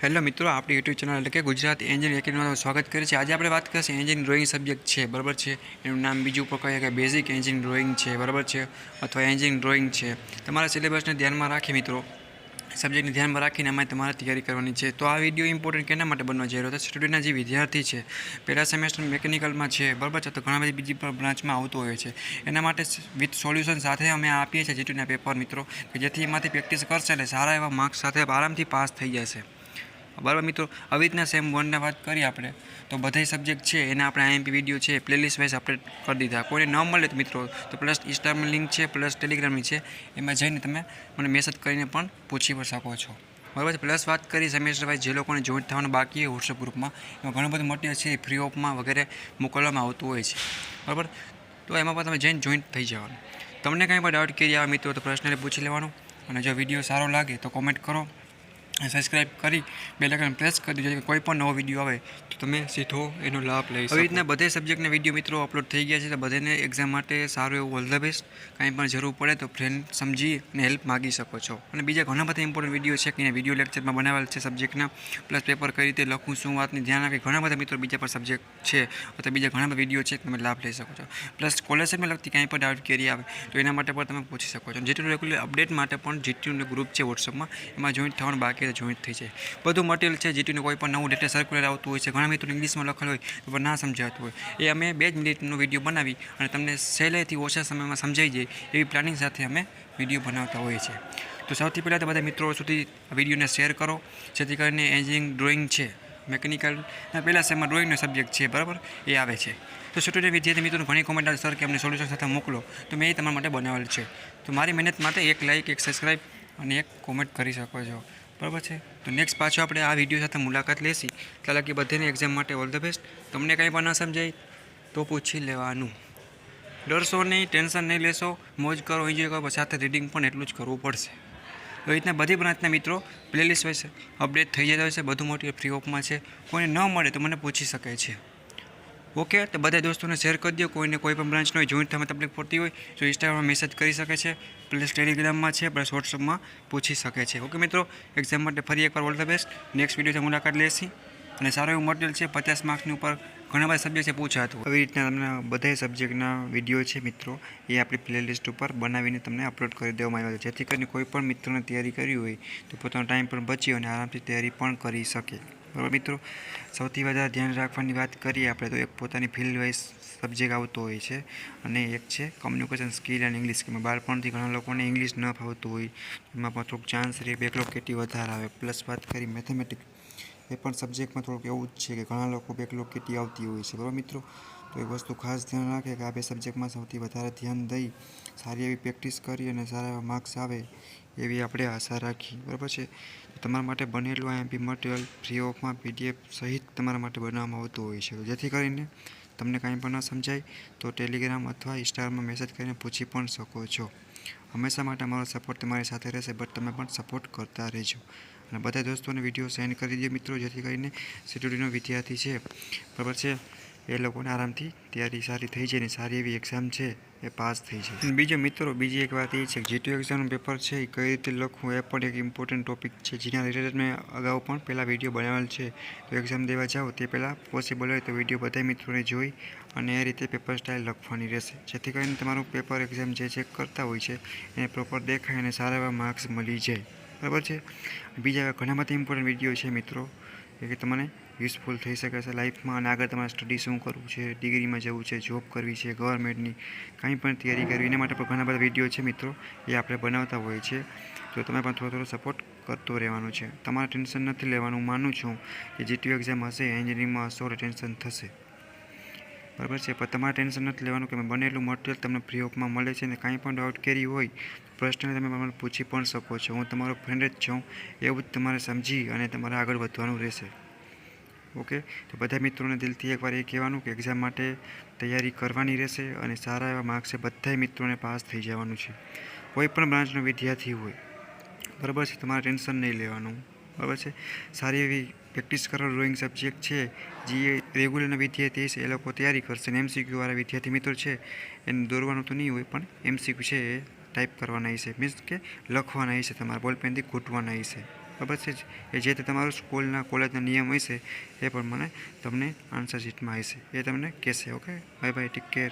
Hello મિત્રો, આપણી YouTube channel એટલે કે ગુજરાત એન્જિનિયરિંગ એકેડમીમાં સ્વાગત કરે છે। આજે આપણે વાત કરીશું એન્જિનિયરિંગ ડ્રોઈંગ સબ્જેક્ટ છે, બરાબર છે। એનું નામ બીજું પણ કહીએ કે બેઝિક એન્જિનિયરિંગ ડ્રોઈંગ છે, બરાબર છે, અથવા એન્જિનિયરિંગ ડ્રોઈંગ છે। તમારા સિલેબસને ધ્યાનમાં રાખી મિત્રો, સબ્જેક્ટને ધ્યાનમાં રાખીને અમારે તમારે તૈયારી કરવાની છે। તો આ વિડીયો ઇમ્પોર્ટન્ટ કેના માટે બનવા જઈ રહ્યો છે? સ્ટુડન્ટના જે વિદ્યાર્થી છે, પહેલા સેમેસ્ટર મિકેનિકલમાં છે, બરાબર છે, તો ઘણા બધી બીજી પણ બ્રાન્ચમાં આવતું હોય છે। એના માટે વિથ સોલ્યુશન સાથે અમે આપીએ છીએ જીટીના પેપર મિત્રો, કે જેથી એમાંથી પ્રેક્ટિસ કરશે એટલે સારા એવા માર્ક્સ સાથે આરામથી પાસ થઈ જશે, બરાબર મિત્રો। આવી રીતના સેમ 1ને વાત કરીએ આપણે, તો બધા સબ્જેક્ટ છે એને આપણે આઈએમપી વિડીયો છે પ્લેલિસ્ટ વાઇઝ અપડેટ કરી દીધા। કોઈને ન મળે તો મિત્રો તો પ્લસ ઇન્સ્ટાગ્રામની લિંક છે, પ્લસ ટેલિગ્રામની છે, એમાં જઈને તમે મને મેસેજ કરીને પણ પૂછી પણ શકો છો, બરાબર છે। પ્લસ વાત કરી સેમેસ્ટર વાઇઝ જે લોકોને જોઈન્ટ થવાનું બાકી હોય વોટ્સઅપ ગ્રુપમાં, એમાં ઘણું બધું મટીરિયલ છે ફ્રી ઓફમાં વગેરે મોકલવામાં આવતું હોય છે, બરાબર। તો એમાં પણ તમે જઈને જોઈન્ટ થઈ જવાનું। તમને કાંઈ પણ ડાઉટ કરી આવે મિત્રો તો પર્સનલી પૂછી લેવાનું, અને જો વિડીયો સારો લાગે તો કોમેન્ટ કરો, સબસ્ક્રાઇબ કરી બેલ આઇકન પ્રેસ કરી દેજો, કે કોઈ પણ નવો વિડીયો આવે તો તમે સીધો એનો લાભ લઈ શકો। આવી રીતના બધે સબ્જેક્ટના વિડીયો મિત્રો અપલોડ થઈ ગયા છે, તો બધાને એક્ઝામ માટે સારું એવું ઓલ ધ બેસ્ટ। કાંઈ પણ જરૂર પડે તો ફ્રેન્ડ સમજી અને હેલ્પ માગી શકો છો। અને બીજા ઘણા બધા ઇમ્પોર્ટન્ટ વિડીયો છે કે એને વિડીયો લેક્ચરમાં બનાવેલ છે સબ્જેક્ટના, પ્લસ પેપર કઈ રીતે લખું, શું વાતની ધ્યાન રાખી, ઘણા બધા મિત્રો બીજા પણ સબ્જેક્ટ છે અથવા બીજા ઘણા બધા વિડીયો છે, તમે લાભ લઈ શકો છો। પ્લસ સ્કોલરશિપને લગતી કાંઈ પણ ડાઉટ કેરી આવે તો એના માટે પણ તમે પૂછી શકો છો। જીટીનું રેગ્યુલર અપડેટ માટે પણ જીટીનું ગ્રુપ છે વોટ્સઅપમાં, એમાં જોઈન્ટ થવાનું બાકી જોઈન્ટ થઈ જાય। બધું મટીરિયલ છે જીટીનું, કોઈ પણ નવું ડેટા સર્ક્યુલર આવતું હોય છે, ઘણા મિત્રો ઇંગ્લિશમાં લખેલું હોય તો પણ ના સમજાતું હોય, એ અમે 2 જ મિનિટનો વિડીયો બનાવી અને તમને સહેલાઈથી ઓછા સમયમાં સમજાઈ જાય એવી પ્લાનિંગ સાથે અમે વિડીયો બનાવતા હોઈએ છીએ। તો સૌથી પહેલાં તો બધા મિત્રો સુધી વિડીયોને શેર કરો, જેથી કરીને એન્જિનિયરિંગ ડ્રોઈંગ છે, મિકેનિકલના પહેલા સેમમાં ડ્રોઈંગનો સબ્જેક્ટ છે, બરાબર, એ આવે છે। તો સ્ટુડન્ટ વિદ્યાર્થી મિત્રો ઘણી કોમેન્ટ આવે સર કે અમને સોલ્યુશન સાથે મોકલો, તો મેં એ તમારા માટે બનાવેલ છે। તો મારી મહેનત માટે એક લાઇક, એક સબસ્ક્રાઈબ અને એક કોમેન્ટ કરી શકો છો, બરાબર છે। તો નેક્સ્ટ પાછો આપણે આ વિડીયો સાથે મુલાકાત લેશી, એટલે કે બધાને એક્ઝામ માટે ઓલ ધ બેસ્ટ। તમને કંઈ પણ ન સમજાય તો પૂછી લેવાનું, ડરશો નહીં, ટેન્શન નહીં લેશો, મોજ કરો, એન્જોય કરો, સાથે રીડિંગ પણ એટલું જ કરવું પડશે। એ રીતના બધી બ્રાન્ચના મિત્રો પ્લેલિસ્ટ વાઇઝ અપડેટ થઈ જતા હોય છે, બધું મટીરિયલ ફ્રી ઓફમાં છે, કોઈને ન મળે તો મને પૂછી શકે છે, ઓકે। તો બધા દોસ્તોને શેર કરી દો, કોઈને કોઈ પણ બ્રાન્ચનો હોય જોઈન્ટ થવામાં તકલીફ પડતી હોય તો ઇન્સ્ટાગ્રામમાં મેસેજ કરી શકે છે, પ્લસ ટેલિગ્રામમાં છે, પ્લસ વોટ્સઅપમાં પૂછી શકે છે, ઓકે મિત્રો। એક્ઝામ માટે ફરી એકવાર ઓલ ધ બેસ્ટ। નેક્સ્ટ વિડીયોથી મુલાકાત લેશી, અને સારું એવું મટીરિયલ છે, 50 માર્ક્સની ઉપર ઘણા બધા સબ્જેક્ટ છે પૂછાતું, આવી રીતના તમને બધા સબ્જેક્ટના વિડીયો છે મિત્રો, એ આપણી પ્લેલિસ્ટ ઉપર બનાવીને તમને અપલોડ કરી દેવામાં આવ્યા છે, જેથી કરીને કોઈ પણ મિત્રોને તૈયારી કરવી હોય તો પોતાનો ટાઈમ પણ બચી અને આરામથી તૈયારી પણ કરી શકે, બરાબર મિત્રો। સૌથી વધારે ધ્યાન રાખવાની વાત કરીએ આપણે તો એક પોતાની ફિલ્ડ વાઇઝ સબ્જેક્ટ આવતો હોય છે, અને એક છે કમ્યુનિકેશન સ્કિલ અને ઇંગ્લિશ, કે બાળપણથી ઘણા લોકોને ઇંગ્લિશ ન ફાવતું હોય, એમાં પણ થોડુંક ચાન્સ રહે, બેકલોગ કેટી વધારે આવે। પ્લસ વાત કરી મેથેમેટિક્સ, એ પણ સબ્જેક્ટમાં થોડુંક એવું જ છે કે ઘણા લોકો બેકલોગ કેટી આવતી હોય છે, બરાબર મિત્રો। તો એક વસ્તુ ખાસ ધ્યાન રાખે કે આ 2 સબ્જેક્ટમાં સૌથી વધારે ધ્યાન દઈ સારી એવી પ્રેક્ટિસ કરી અને સારા એવા માર્ક્સ આવે એવી આપણે આશા રાખી, બરાબર છે। તમારા માટે બનેલું આઈએમપી મટીરિયલ ફ્રી ઓફમાં પીડીએફ સહિત તમારા માટે બનાવવામાં આવતું હોય છે, જેથી કરીને તમને કાંઈ પણ ન સમજાય તો ટેલિગ્રામ અથવા ઇન્સ્ટાગ્રામમાં મેસેજ કરીને પૂછી પણ શકો છો। હંમેશા માટે અમારો સપોર્ટ તમારી સાથે રહેશે, બટ તમે પણ સપોર્ટ કરતા રહેજો, અને બધા દોસ્તોને વિડીયો સેન્ડ કરી દો મિત્રો, જેથી કરીને સીટીડીનો વિદ્યાર્થી છે, બરાબર છે, એ લોકોને આરામથી તૈયારી સારી થઈ જાય ને સારી એવી એક્ઝામ છે એ પાસ થઈ જાય। બીજો મિત્રો, બીજી એક વાત એ છે કે જીટીયુ એક્ઝામનું પેપર છે એ કઈ રીતે લખવું એ પણ એક ઇમ્પોર્ટન્ટ ટોપિક છે, જેના રિલેટેડ મેં અગાઉ પણ પહેલાં વિડીયો બનાવેલ છે। તો એક્ઝામ દેવા જાઓ તે પહેલાં પોસિબલ હોય તો વિડીયો બધા મિત્રોને જોઈ અને એ રીતે પેપર સ્ટાઇલ લખવાની રહેશે, જેથી કરીને તમારું પેપર એક્ઝામ જે ચેક કરતા હોય છે એને પ્રોપર દેખાય અને સારા એવા માર્ક્સ મળી જાય, બરાબર છે। બીજા ઘણા બધા ઇમ્પોર્ટન્ટ વિડીયો છે મિત્રો, કે તમને યુઝફુલ થઈ શકે છે લાઈફમાં, અને આગળ તમારે સ્ટડી શું કરવું છે, ડિગ્રીમાં જવું છે, જોબ કરવી છે, ગવર્મેન્ટની કંઈ પણ તૈયારી કરવી, એના માટે પણ ઘણા બધા વિડીયો છે મિત્રો, એ આપણે બનાવતા હોઈએ છીએ। તો તમે પણ થોડો સપોર્ટ કરતો રહેવાનું છે, તમારે ટેન્શન નથી લેવાનું। હું માનું છું કે જીટીયુ એક્ઝામ હશે, એન્જિનિયરિંગમાં હશો એટલે ટેન્શન થશે, બરાબર છે, પણ તમારે ટેન્શન નથી લેવાનું, કે બનેલું મટીરિયલ તમને ફ્રી ઓફમાં મળે છે, અને કાંઈ પણ ડાઉટ કેરી હોય પર્સનલી તમે મને પૂછી પણ શકો છો, હું તમારો ફ્રેન્ડ જ છું, એવું જ તમારે સમજી અને તમારે આગળ વધવાનું રહેશે, ઓકે। તો બધા મિત્રોને દિલથી એકવાર એ કહેવાનું કે એક્ઝામ માટે તૈયારી કરવાની રહેશે, અને સારા એવા માર્ક્સે બધા મિત્રોને પાસ થઈ જવાનું છે, કોઈ પણ બ્રાન્ચનો વિદ્યાર્થી હોય, બરાબર છે, તમારે ટેન્શન નહીં લેવાનું, બરાબર છે। સારી એવી પ્રેક્ટિસ કરો, ડ્રોઈંગ સબ્જેક્ટ છે જે રેગ્યુલરના વિદ્યાર્થી છે એ લોકો તૈયારી કરશે, અને એમસીક્યુ વાળા વિદ્યાર્થી મિત્રો છે એને દોરવાનું તો નહીં હોય, પણ એમસીક્યુ છે એ ટાઈપ કરવાના હશે, મીન્સ કે લખવાના હશે, તમારા બોલપેનથી ઘૂંટવાના હશે, બરાબર છે. એ જે તે તમારું સ્કૂલના કોલેજના નિયમ હશે એ પ્રમાણે તમને આન્સર શીટમાં હશે એ તમને કહેશે. Okay, bye bye, take care.